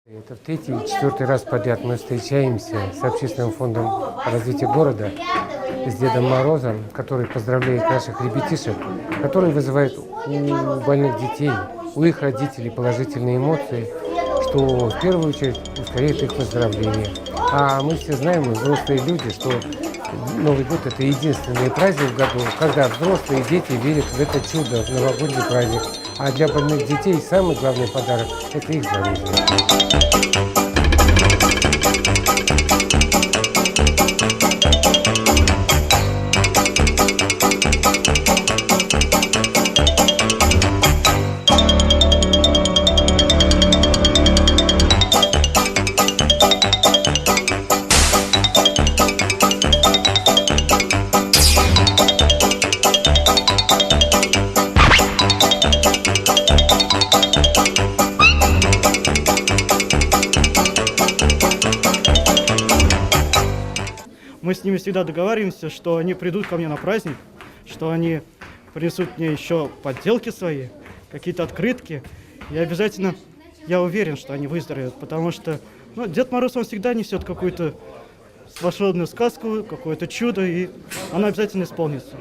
Это в третий, четвертый раз подряд мы встречаемся с Общественным фондом развития города, с Дедом Морозом, который поздравляет наших ребятишек, который вызывает у больных детей, у их родителей положительные эмоции, что в первую очередь ускоряет их выздоровление. А мы все знаем, мы взрослые люди, что Новый год – это единственный праздник в году, когда взрослые дети верят в это чудо, в новогодний праздник. А для больных детей самый главный подарок – это их болезнь. Мы с ними всегда договариваемся, что они придут ко мне на праздник, что они принесут мне еще подделки свои, какие-то открытки. И обязательно я уверен, что они выздоровеют, потому что Дед Мороз, он всегда несет какую-то волшебную сказку, какое-то чудо, и оно обязательно исполнится.